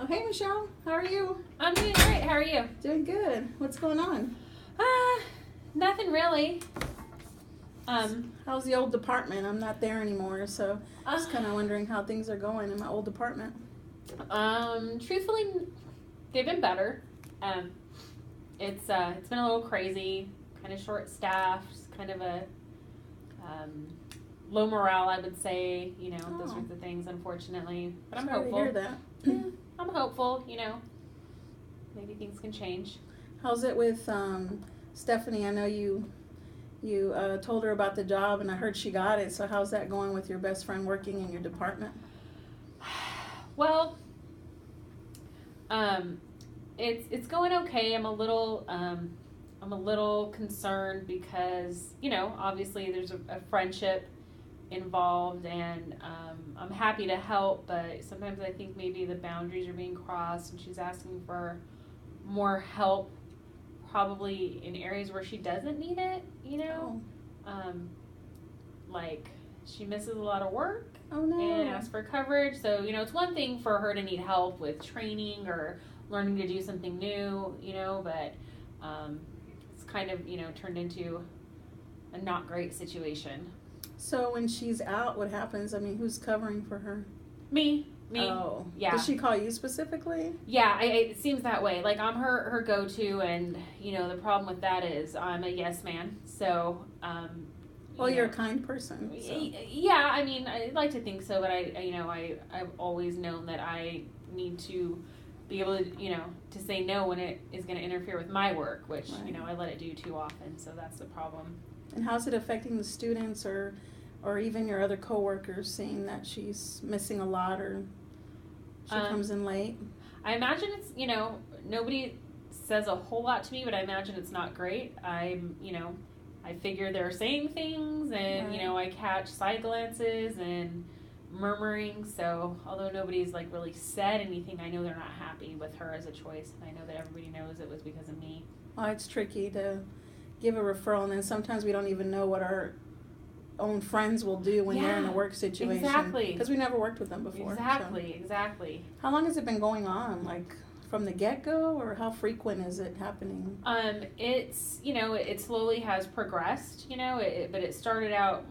Hey, Michelle. How are you? I'm doing great. How are you? Doing good. What's going on? Nothing really. How's the old department? I'm not there anymore, so just kind of wondering how things are going in my old department. Truthfully, they've been better. It's been a little crazy, kind of short-staffed, kind of a low morale, I would say. You know, those sorts of things, unfortunately. But I'm hopeful. Sorry to hear that. Yeah, I'm hopeful. You know, maybe things can change. How's it with Stephanie? I know you told her about the job, and I heard she got it. So how's that going with your best friend working in your department? Well, it's going okay. I'm a little concerned because, you know, obviously there's a friendship involved, and I'm happy to help, but sometimes I think maybe the boundaries are being crossed, and she's asking for more help, probably in areas where she doesn't need it, you know? Like she misses a lot of work. Oh, no. And asks for coverage. So, you know, it's one thing for her to need help with training or learning to do something new, you know, but it's kind of, you know, turned into a not great situation. So when she's out, what happens? I mean, who's covering for her? Me. Oh. Yeah. Did she call you specifically? Yeah, it seems that way. Like, I'm her go-to, and, you know, the problem with that is I'm a yes man. So, well, you're a kind person. So. Yeah, I mean, I like to think so, but I've always known that I need to be able to, you know, to say no when it is going to interfere with my work, which, right. You know, I let it do too often, so that's the problem. And how's it affecting the students or even your other coworkers, seeing that she's missing a lot or she comes in late? I imagine it's, you know, nobody says a whole lot to me, but I imagine it's not great. I figure they're saying things, and, right. You know, I catch side glances and murmuring, so although nobody's, like, really said anything, I know they're not happy with her as a choice, and I know that everybody knows it was because of me. Well, it's tricky to give a referral, and then sometimes we don't even know what our own friends will do when they're in a work situation. Exactly. Because we never worked with them before. Exactly. How long has it been going on? Like, from the get-go, or how frequent is it happening? It's, you know, it slowly has progressed, you know, but it started out,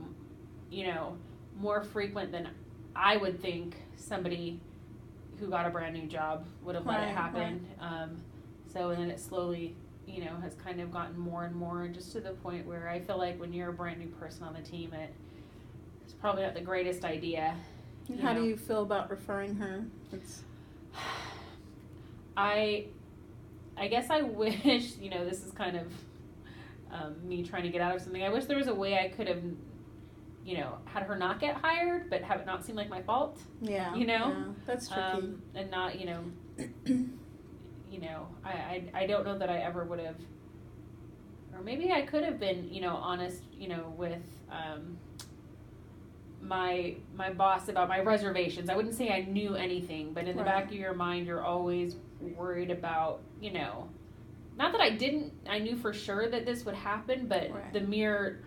you know, more frequent than I would think somebody who got a brand new job would have let it happen. Right. So, and then it slowly, you know, has kind of gotten more and more, just to the point where I feel like when you're a brand new person on the team, it's probably not the greatest idea. And how do you feel about referring her? I guess I wish, you know, this is kind of me trying to get out of something. I wish there was a way I could have, you know, had her not get hired, but have it not seem like my fault. Yeah. You know? Yeah, that's tricky. And not, you know, you know, I don't know that I ever would have, or maybe I could have been, you know, honest, you know, with my boss about my reservations. I wouldn't say I knew anything, but in the back of your mind, you're always worried about, you know, not that I knew for sure that this would happen, but the mere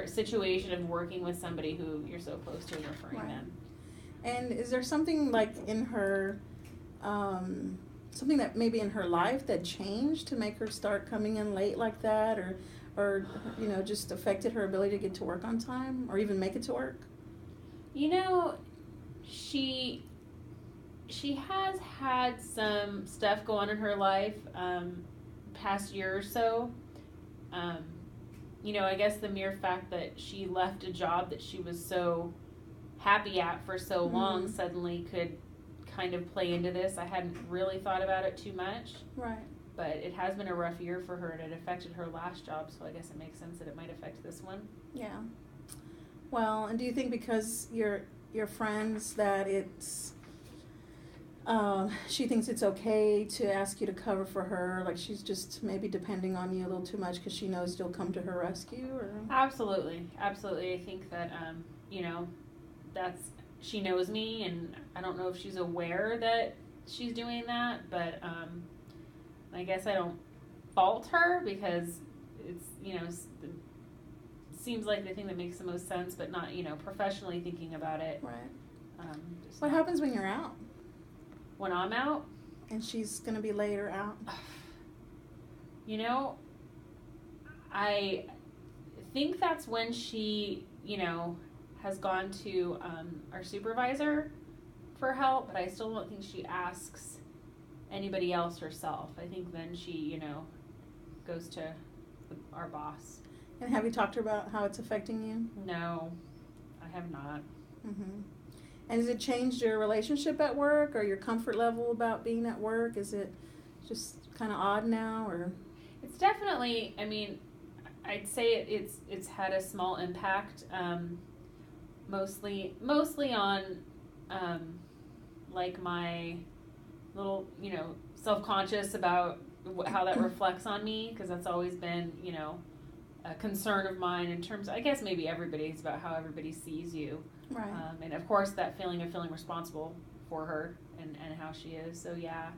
situation of working with somebody who you're so close to and referring them. And is there something like in her, something that maybe in her life that changed to make her start coming in late like that, or you know, just affected her ability to get to work on time or even make it to work? You know, she has had some stuff go on in her life past year or so. You know, I guess the mere fact that she left a job that she was so happy at for so long suddenly could kind of play into this. I hadn't really thought about it too much. Right. But it has been a rough year for her, and it affected her last job, so I guess it makes sense that it might affect this one. Yeah. Well, and do you think because you're friends that it's she thinks it's okay to ask you to cover for her, like she's just maybe depending on you a little too much because she knows you'll come to her rescue? Or? Absolutely. I think that, you know, she knows me, and I don't know if she's aware that she's doing that, but I guess I don't fault her because it's, you know, seems like the thing that makes the most sense, but not, you know, professionally thinking about it. Right. What happens when you're out? when I'm out. And she's going to be later out. You know, I think that's when she, has gone to our supervisor for help, but I still don't think she asks anybody else herself. I think then she, goes to our boss. And have you talked to her about how it's affecting you? No, I have not. Mm-hmm. And has it changed your relationship at work or your comfort level about being at work? Is it just kind of odd now, or? It's definitely, I'd say it's had a small impact, mostly on, like my little, self-conscious about how that reflects on me, because that's always been, a concern of mine in terms, I guess maybe everybody's about how everybody sees you. Right. And of course that feeling of feeling responsible for her and how she is. So yeah,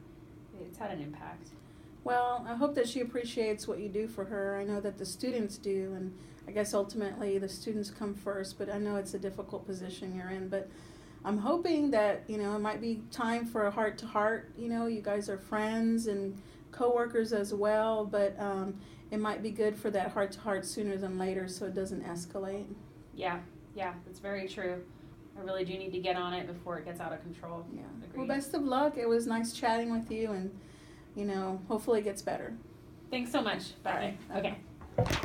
it's had an impact. Well, I hope that she appreciates what you do for her. I know that the students do, and I guess ultimately the students come first, but I know it's a difficult position you're in. But I'm hoping that, it might be time for a heart-to-heart. You guys are friends and co-workers as well, but it might be good for that heart-to-heart sooner than later so it doesn't escalate. Yeah, that's very true. I really do need to get on it before it gets out of control. Yeah. Agreed. Well, best of luck. It was nice chatting with you, and, hopefully it gets better. Thanks so much. Bye. Bye. Okay.